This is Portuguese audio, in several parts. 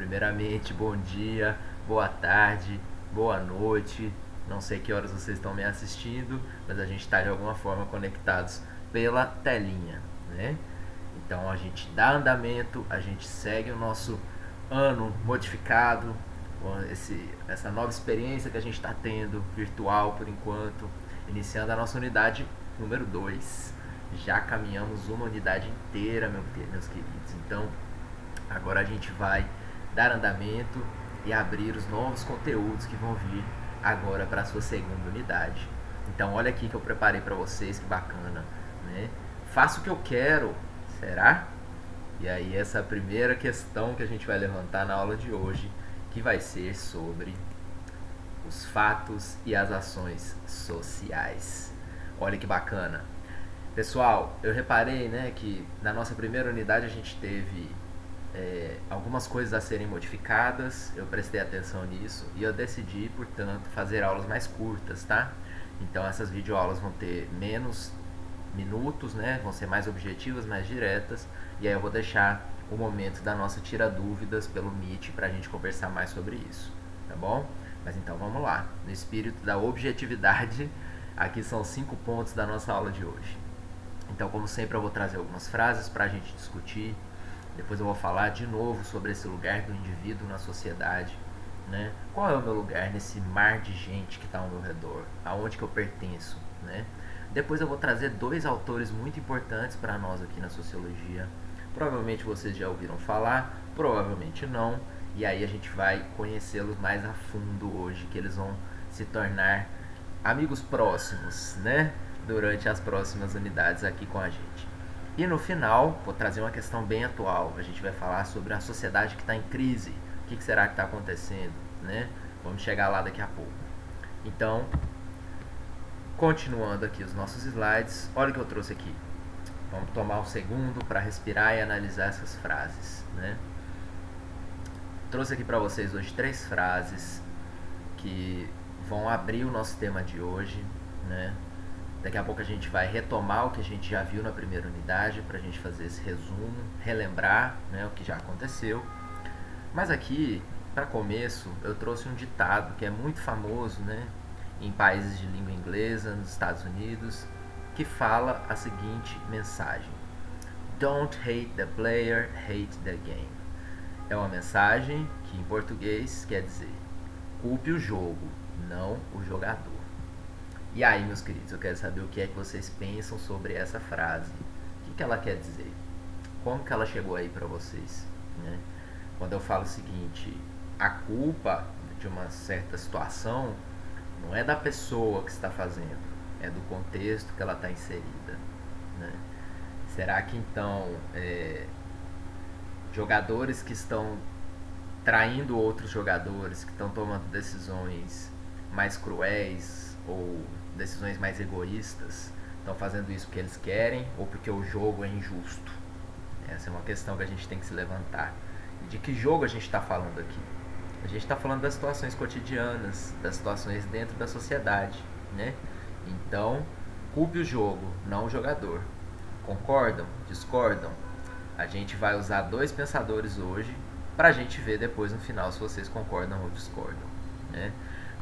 Primeiramente, bom dia, boa tarde, boa noite. Não sei que horas vocês estão me assistindo, mas a gente está de alguma forma conectados pela telinha, né? Então a gente dá andamento, a gente segue o nosso ano modificado, essa nova experiência que a gente está tendo, virtual por enquanto, iniciando a nossa unidade número 2. Já caminhamos uma unidade inteira, meus queridos. Então agora a gente vai dar andamento e abrir os novos conteúdos que vão vir agora para a sua segunda unidade. Então olha aqui que eu preparei para vocês, que bacana, né? Faço o que eu quero, será? E aí essa é a primeira questão que a gente vai levantar na aula de hoje, que vai ser sobre os fatos e as ações sociais. Olha que bacana. Pessoal, eu reparei, né, que na nossa primeira unidade a gente teve algumas coisas a serem modificadas, eu prestei atenção nisso e eu decidi, portanto, fazer aulas mais curtas, tá? Então essas videoaulas vão ter menos minutos, né? Vão ser mais objetivas, mais diretas, e aí eu vou deixar o momento da nossa tira dúvidas pelo Meet pra gente conversar mais sobre isso, tá bom? Mas então vamos lá, no espírito da objetividade, aqui são 5 pontos da nossa aula de hoje. Então, como sempre, eu vou trazer algumas frases pra gente discutir. Depois eu vou falar de novo sobre esse lugar do indivíduo na sociedade, né? Qual é o meu lugar nesse mar de gente que está ao meu redor? Aonde que eu pertenço, né? Depois eu vou trazer 2 autores muito importantes para nós aqui na sociologia. Provavelmente vocês já ouviram falar, provavelmente não. E aí a gente vai conhecê-los mais a fundo hoje, que eles vão se tornar amigos próximos, né? Durante as próximas unidades aqui com a gente. E no final, vou trazer uma questão bem atual. A gente vai falar sobre a sociedade que está em crise. O que será que está acontecendo, né? Vamos chegar lá daqui a pouco. Então, continuando aqui os nossos slides, olha o que eu trouxe aqui. Vamos tomar um segundo para respirar e analisar essas frases, né? Trouxe aqui para vocês hoje 3 frases que vão abrir o nosso tema de hoje, né? Daqui a pouco a gente vai retomar o que a gente já viu na primeira unidade para a gente fazer esse resumo, relembrar, né, o que já aconteceu. Mas aqui, para começo, eu trouxe um ditado que é muito famoso, né, em países de língua inglesa, nos Estados Unidos, que fala a seguinte mensagem: Don't hate the player, hate the game. É uma mensagem que em português quer dizer: culpe o jogo, não o jogador. E aí, meus queridos, eu quero saber o que é que vocês pensam sobre essa frase. O que ela quer dizer? Como que ela chegou aí para vocês, né? Quando eu falo o seguinte, a culpa de uma certa situação não é da pessoa que está fazendo, é do contexto que ela está inserida, né? Será que então jogadores que estão traindo outros jogadores, que estão tomando decisões mais cruéis ou decisões mais egoístas, estão fazendo isso porque eles querem ou porque o jogo é injusto? Essa é uma questão que a gente tem que se levantar. E de que jogo a gente está falando aqui? A gente está falando das situações cotidianas, das situações dentro da sociedade, né? Então, culpe o jogo, não o jogador. Concordam? Discordam? A gente vai usar 2 pensadores hoje para a gente ver depois no final se vocês concordam ou discordam, né?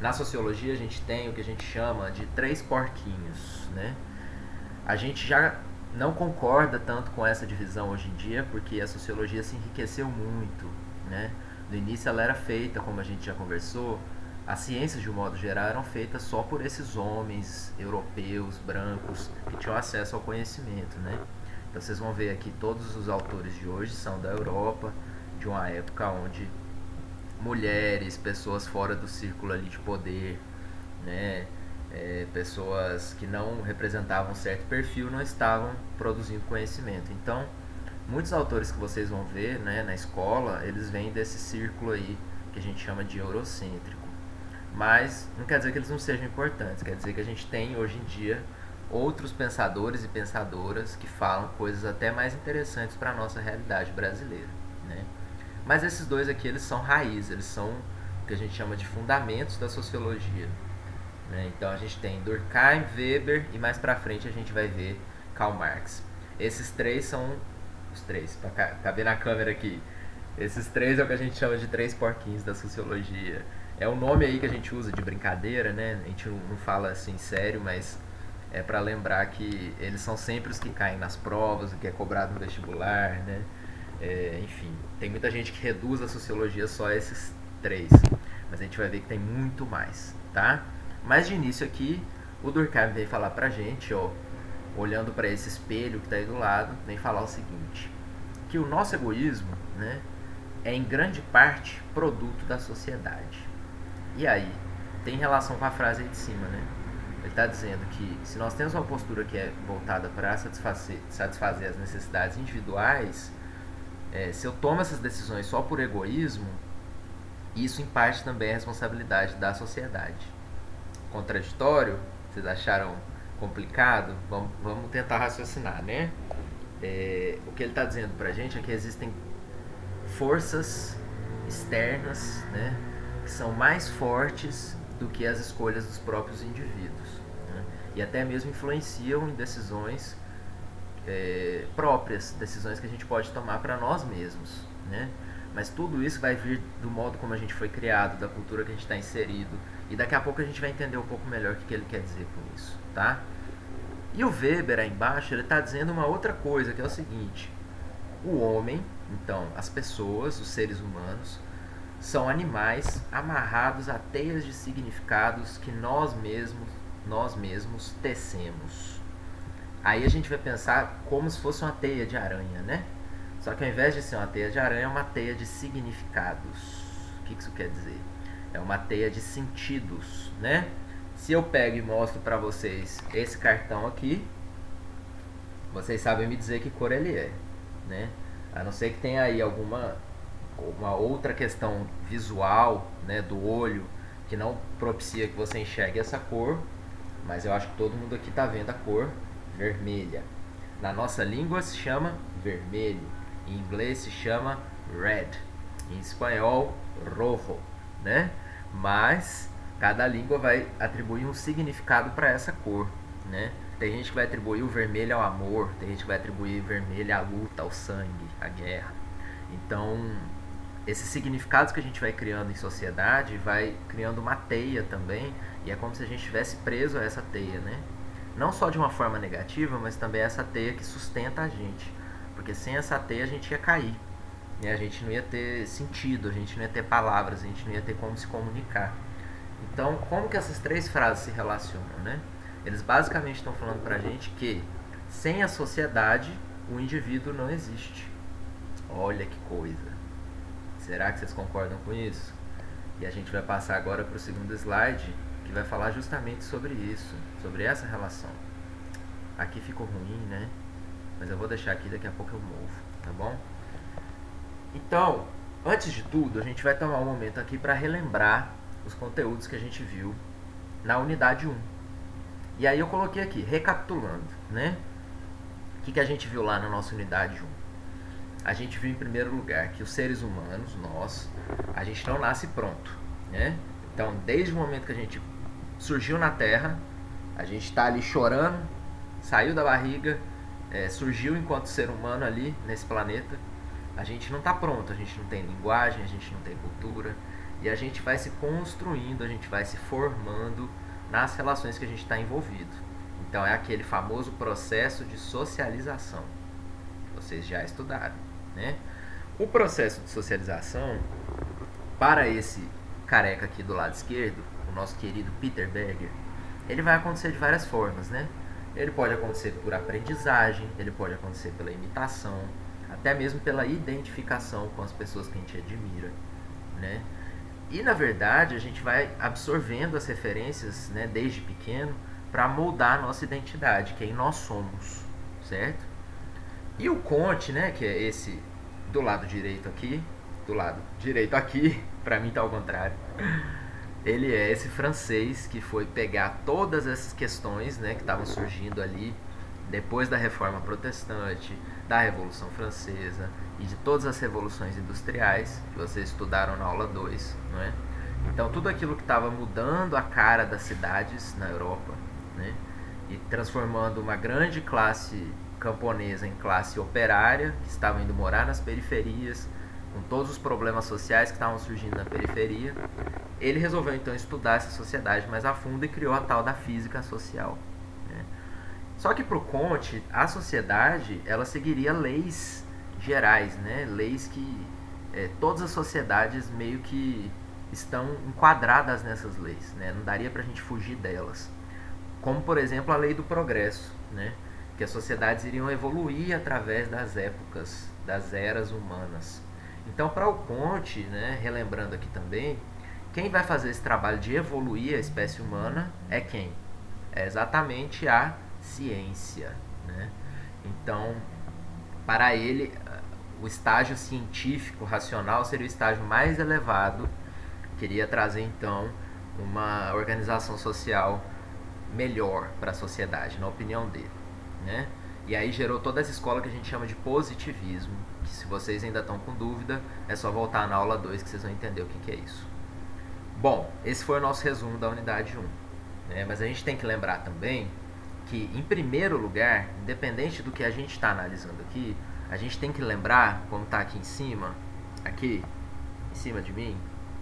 Na sociologia a gente tem o que a gente chama de 3 porquinhos, né? A gente já não concorda tanto com essa divisão hoje em dia, porque a sociologia se enriqueceu muito, né? No início ela era feita, como a gente já conversou, as ciências de um modo geral eram feitas só por esses homens europeus, brancos, que tinham acesso ao conhecimento, né? Então vocês vão ver aqui, todos os autores de hoje são da Europa, de uma época onde mulheres, pessoas fora do círculo ali de poder, né, pessoas que não representavam um certo perfil não estavam produzindo conhecimento. Então, muitos autores que vocês vão ver, né, na escola, eles vêm desse círculo aí que a gente chama de eurocêntrico. Mas não quer dizer que eles não sejam importantes, quer dizer que a gente tem hoje em dia outros pensadores e pensadoras que falam coisas até mais interessantes para a nossa realidade brasileira, né? Mas esses 2 aqui, eles são raiz, eles são o que a gente chama de fundamentos da sociologia, né? Então a gente tem Durkheim, Weber e mais pra frente a gente vai ver Karl Marx. Esses 3 são os 3, pra caber na câmera aqui: Esses três é o que a gente chama de três porquinhos da sociologia. É um nome aí que a gente usa de brincadeira, né? A gente não fala assim sério, mas é para lembrar que eles são sempre os que caem nas provas, o que é cobrado no vestibular, né? Enfim, tem muita gente que reduz a sociologia só a esses três, mas a gente vai ver que tem muito mais, tá? Mas de início aqui, o Durkheim vem falar pra gente, ó, olhando para esse espelho que está aí do lado, vem falar o seguinte, que o nosso egoísmo, né, é em grande parte produto da sociedade. E aí, tem relação com a frase aí de cima, né? Ele está dizendo que se nós temos uma postura que é voltada para satisfazer as necessidades individuais, se eu tomo essas decisões só por egoísmo, isso em parte também é responsabilidade da sociedade. Contraditório? Vocês acharam complicado? Vamos tentar raciocinar, né? O que ele está dizendo para a gente é que existem forças externas, né, que são mais fortes do que as escolhas dos próprios indivíduos, né, e até mesmo influenciam em decisões próprias, decisões que a gente pode tomar para nós mesmos, né? Mas tudo isso vai vir do modo como a gente foi criado, da cultura que a gente está inserido, e daqui a pouco a gente vai entender um pouco melhor o que ele quer dizer com isso, tá? E o Weber aí embaixo, ele está dizendo uma outra coisa, que é o seguinte: o homem, então, as pessoas, os seres humanos, são animais amarrados a teias de significados que nós mesmos tecemos. Aí a gente vai pensar como se fosse uma teia de aranha, né? Só que ao invés de ser uma teia de aranha, é uma teia de significados. O que isso quer dizer? É uma teia de sentidos, né? Se eu pego e mostro para vocês esse cartão aqui, vocês sabem me dizer que cor ele é, né? A não ser que tenha aí uma outra questão visual, né, do olho, que não propicia que você enxergue essa cor, mas eu acho que todo mundo aqui está vendo a cor vermelha. Na nossa língua se chama vermelho, em inglês se chama red, em espanhol rojo, né? Mas cada língua vai atribuir um significado para essa cor, né? Tem gente que vai atribuir o vermelho ao amor, tem gente que vai atribuir o vermelho à luta, ao sangue, à guerra. Então, esses significados que a gente vai criando em sociedade vai criando uma teia também, e é como se a gente estivesse preso a essa teia, né? Não só de uma forma negativa, mas também essa teia que sustenta a gente. Porque sem essa teia a gente ia cair, né? A gente não ia ter sentido, a gente não ia ter palavras, a gente não ia ter como se comunicar. Então, como que essas três frases se relacionam, né? Eles basicamente estão falando pra gente que sem a sociedade o indivíduo não existe. Olha que coisa. Será que vocês concordam com isso? E a gente vai passar agora para o segundo slide, que vai falar justamente sobre isso, sobre essa relação. Aqui ficou ruim, né? Mas eu vou deixar aqui, daqui a pouco eu movo, tá bom? Então, antes de tudo, a gente vai tomar um momento aqui para relembrar os conteúdos que a gente viu na unidade 1. E aí eu coloquei aqui, recapitulando, né? O que a gente viu lá na nossa unidade 1? A gente viu em primeiro lugar que os seres humanos, nós, a gente não nasce pronto, né? Então, desde o momento que a gente surgiu na Terra, a gente está ali chorando, saiu da barriga, surgiu enquanto ser humano ali nesse planeta. A gente não está pronto, a gente não tem linguagem, a gente não tem cultura, e a gente vai se construindo, a gente vai se formando nas relações que a gente está envolvido. Então é aquele famoso processo de socialização. Vocês já estudaram, né? O processo de socialização, para esse careca aqui do lado esquerdo, o nosso querido Peter Berger, ele vai acontecer de várias formas, né? Ele pode acontecer por aprendizagem, ele pode acontecer pela imitação, até mesmo pela identificação com as pessoas que a gente admira, né? E na verdade a gente vai absorvendo as referências, né, desde pequeno, para moldar a nossa identidade, quem nós somos, certo? E o Comte, né, que é esse do lado direito aqui, para mim tá ao contrário. Ele é esse francês que foi pegar todas essas questões, né, que estavam surgindo ali depois da Reforma Protestante, da Revolução Francesa e de todas as revoluções industriais que vocês estudaram na aula 2, não é? Então tudo aquilo que estava mudando a cara das cidades na Europa, né, e transformando uma grande classe camponesa em classe operária, que estava indo morar nas periferias, com todos os problemas sociais que estavam surgindo na periferia, ele resolveu então estudar essa sociedade mais a fundo e criou a tal da física social. Né? Só que para o Comte, a sociedade ela seguiria leis gerais, né? Leis que todas as sociedades meio que estão enquadradas nessas leis, né? Não daria para a gente fugir delas. Como, por exemplo, a lei do progresso, né? Que as sociedades iriam evoluir através das épocas, das eras humanas. Então, para o Comte, né, relembrando aqui também, quem vai fazer esse trabalho de evoluir a espécie humana é quem? É exatamente a ciência. Né? Então, para ele, o estágio científico, racional, seria o estágio mais elevado, queria trazer, então, uma organização social melhor para a sociedade, na opinião dele. Né? E aí gerou toda essa escola que a gente chama de positivismo, que se vocês ainda estão com dúvida, é só voltar na aula 2 que vocês vão entender o que é isso. Bom, esse foi o nosso resumo da unidade 1. Né? Mas a gente tem que lembrar também que, em primeiro lugar, independente do que a gente está analisando aqui, a gente tem que lembrar, como está aqui em cima, aqui em cima de mim,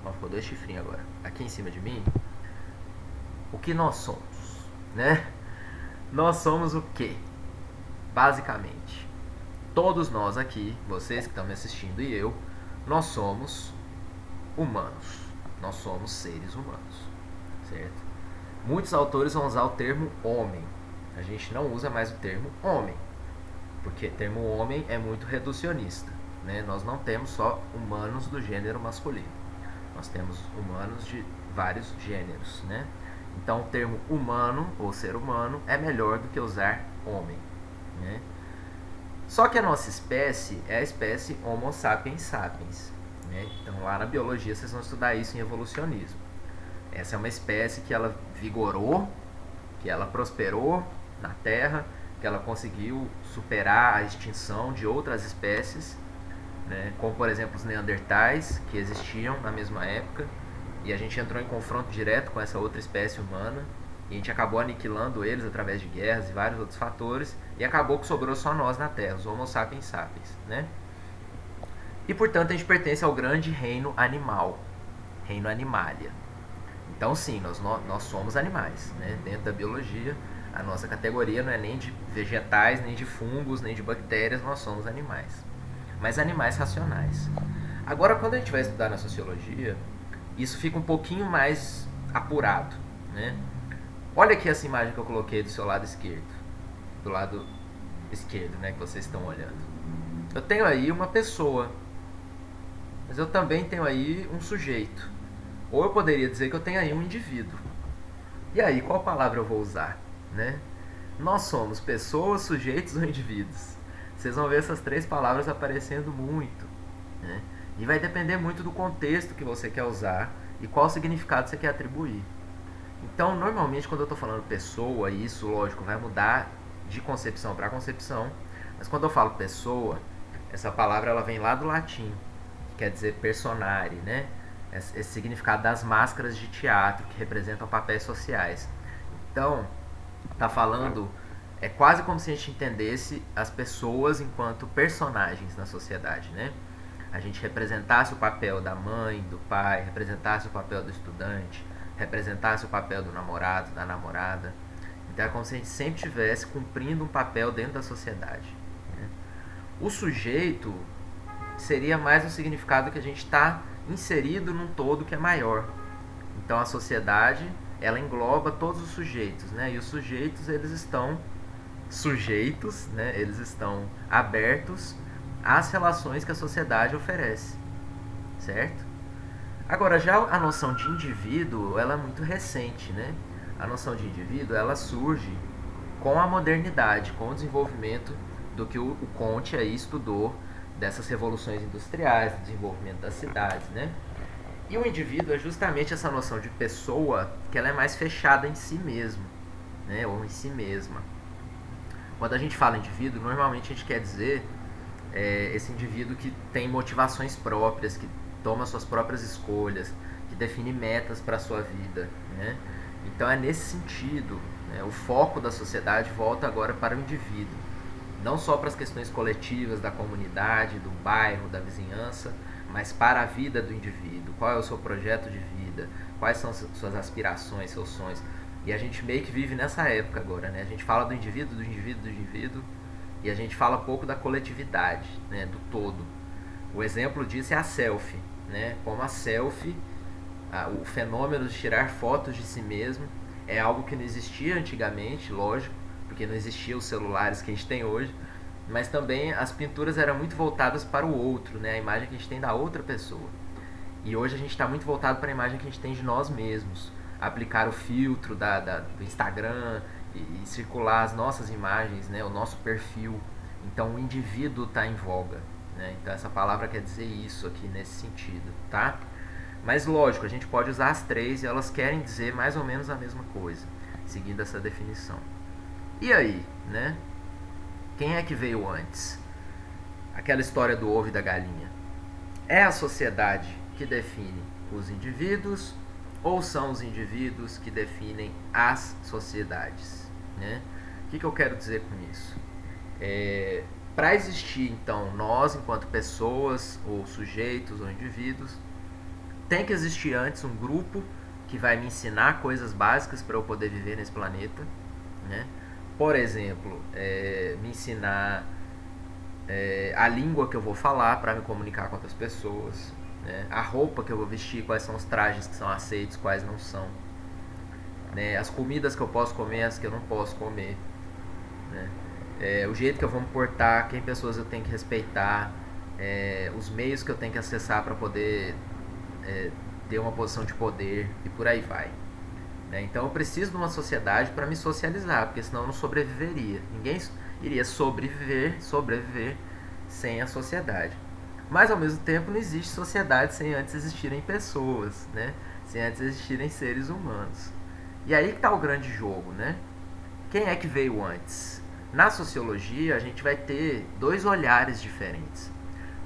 ó, ficou 2 chifrinhos agora, aqui em cima de mim, o que nós somos, né? Nós somos o quê? Basicamente, todos nós aqui, vocês que estão me assistindo e eu, nós somos humanos. Nós somos seres humanos, certo? Muitos autores vão usar o termo homem. A gente não usa mais o termo homem, porque o termo homem é muito reducionista. Né? Nós não temos só humanos do gênero masculino. Nós temos humanos de vários gêneros, né? Então, o termo humano ou ser humano é melhor do que usar homem. Né? Só que a nossa espécie é a espécie Homo sapiens sapiens. Né? Então, lá na biologia, vocês vão estudar isso em evolucionismo. Essa é uma espécie que ela vigorou, que ela prosperou na Terra, que ela conseguiu superar a extinção de outras espécies, né? Como, por exemplo, os neandertais, que existiam na mesma época, e a gente entrou em confronto direto com essa outra espécie humana, e a gente acabou aniquilando eles através de guerras e vários outros fatores, e acabou que sobrou só nós na Terra, os Homo sapiens sapiens, né? E, portanto, a gente pertence ao grande reino animal, reino animalia. Então, sim, nós somos animais, né? Dentro da biologia, a nossa categoria não é nem de vegetais, nem de fungos, nem de bactérias, nós somos animais. Mas animais racionais. Agora, quando a gente vai estudar na sociologia, isso fica um pouquinho mais apurado, né? Olha aqui essa imagem que eu coloquei do seu lado esquerdo. Do lado esquerdo, né, que vocês estão olhando. Eu tenho aí uma pessoa, mas eu também tenho aí um sujeito. Ou eu poderia dizer que eu tenho aí um indivíduo. E aí, qual palavra eu vou usar? Né? Nós somos pessoas, sujeitos ou indivíduos. Vocês vão ver essas 3 palavras aparecendo muito. Né? E vai depender muito do contexto que você quer usar e qual significado você quer atribuir. Então, normalmente, quando eu estou falando pessoa, isso, lógico, vai mudar de concepção para concepção. Mas quando eu falo pessoa, essa palavra ela vem lá do latim, que quer dizer personare, né? Esse significado das máscaras de teatro, que representam papéis sociais. Então, tá falando, é quase como se a gente entendesse as pessoas enquanto personagens na sociedade, né? A gente representasse o papel da mãe, do pai, representasse o papel do estudante, representasse o papel do namorado, da namorada. Então é como se a gente sempre estivesse cumprindo um papel dentro da sociedade. Né? O sujeito seria mais o significado que a gente está inserido num todo que é maior. Então a sociedade, ela engloba todos os sujeitos, né? E os sujeitos, eles estão sujeitos, né? Eles estão abertos às relações que a sociedade oferece, certo? Agora, já a noção de indivíduo, ela é muito recente, né? A noção de indivíduo, ela surge com a modernidade, com o desenvolvimento do que o Comte aí estudou dessas revoluções industriais, desenvolvimento das cidades, né? E o indivíduo é justamente essa noção de pessoa que ela é mais fechada em si mesmo, né? Ou em si mesma. Quando a gente fala indivíduo, normalmente a gente quer dizer esse indivíduo que tem motivações próprias, que toma suas próprias escolhas, que define metas para a sua vida, né? Então é nesse sentido, né? O foco da sociedade volta agora para o indivíduo. Não só para as questões coletivas da comunidade, do bairro, da vizinhança, mas para a vida do indivíduo. Qual é o seu projeto de vida? Quais são suas aspirações, seus sonhos? E a gente meio que vive nessa época agora, né? A gente fala do indivíduo, do indivíduo, do indivíduo, e a gente fala pouco da coletividade, né? Do todo. O exemplo disso é a selfie, né? Como a selfie, o fenômeno de tirar fotos de si mesmo é algo que não existia antigamente, lógico, porque não existiam os celulares que a gente tem hoje, mas também as pinturas eram muito voltadas para o outro, né? A imagem que a gente tem da outra pessoa. E hoje a gente está muito voltado para a imagem que a gente tem de nós mesmos. Aplicar o filtro do Instagram e circular as nossas imagens, né? O nosso perfil. Então o indivíduo está em voga, né? Então essa palavra quer dizer isso aqui nesse sentido, tá? Mas lógico, a gente pode usar as três e elas querem dizer mais ou menos a mesma coisa, seguindo essa definição. E aí, né? Quem é que veio antes? Aquela história do ovo e da galinha. É a sociedade que define os indivíduos ou são os indivíduos que definem as sociedades, né? O que eu quero dizer com isso? Para existir, então, nós enquanto pessoas ou sujeitos ou indivíduos, tem que existir antes um grupo que vai me ensinar coisas básicas para eu poder viver nesse planeta, né? Por exemplo, me ensinar a língua que eu vou falar para me comunicar com outras pessoas, né? A roupa que eu vou vestir, quais são os trajes que são aceitos, quais não são, né? As comidas que eu posso comer, as que eu não posso comer, né? O jeito que eu vou me portar, quem pessoas eu tenho que respeitar, os meios que eu tenho que acessar para poder ter uma posição de poder e por aí vai. Então eu preciso de uma sociedade para me socializar, porque senão eu não sobreviveria. Ninguém iria sobreviver sem a sociedade. Mas ao mesmo tempo não existe sociedade sem antes existirem pessoas, né? Sem antes existirem seres humanos. E aí que está o grande jogo, né? Quem é que veio antes? Na sociologia a gente vai ter dois olhares diferentes.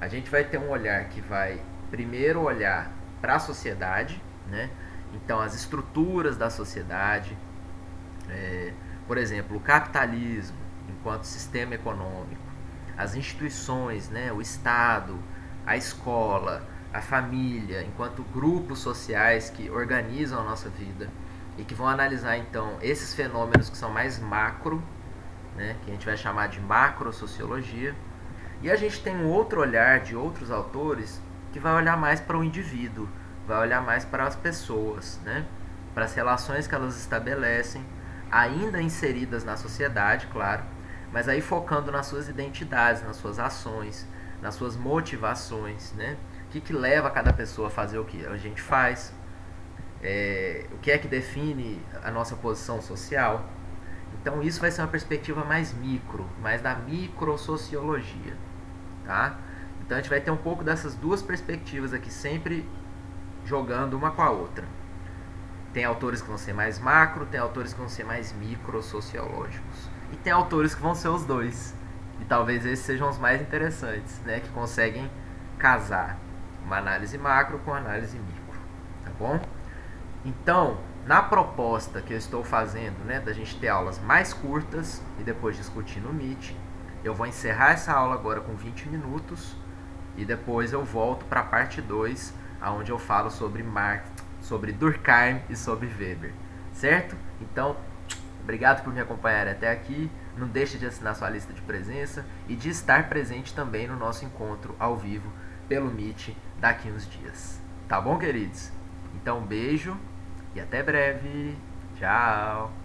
A gente vai ter um olhar que vai primeiro olhar para a sociedade, né? Então as estruturas da sociedade, por exemplo, o capitalismo enquanto sistema econômico, as instituições, né? O Estado, a escola, a família, enquanto grupos sociais que organizam a nossa vida e que vão analisar então esses fenômenos que são mais macro, né? Que a gente vai chamar de macrosociologia. E a gente tem um outro olhar de outros autores que vai olhar mais para o indivíduo, vai olhar mais para as pessoas, né? Para as relações que elas estabelecem, ainda inseridas na sociedade, claro, mas aí focando nas suas identidades, nas suas ações, nas suas motivações, né? O que leva cada pessoa a fazer o que a gente faz, o que é que define a nossa posição social. Então isso vai ser uma perspectiva mais micro, mais da microsociologia, tá? Então a gente vai ter um pouco dessas duas perspectivas aqui, sempre jogando uma com a outra. Tem autores que vão ser mais macro, tem autores que vão ser mais microsociológicos. E tem autores que vão ser os dois. E talvez esses sejam os mais interessantes, né? Que conseguem casar uma análise macro com análise micro, tá bom? Então, na proposta que eu estou fazendo, né, da gente ter aulas mais curtas e depois discutir no Meet, eu vou encerrar essa aula agora com 20 minutos e depois eu volto para a parte 2, onde eu falo sobre Marx, sobre Durkheim e sobre Weber, certo? Então, obrigado por me acompanhar até aqui. Não deixe de assinar sua lista de presença e de estar presente também no nosso encontro ao vivo pelo Meet daqui uns dias. Tá bom, queridos? Então, um beijo e até breve. Tchau!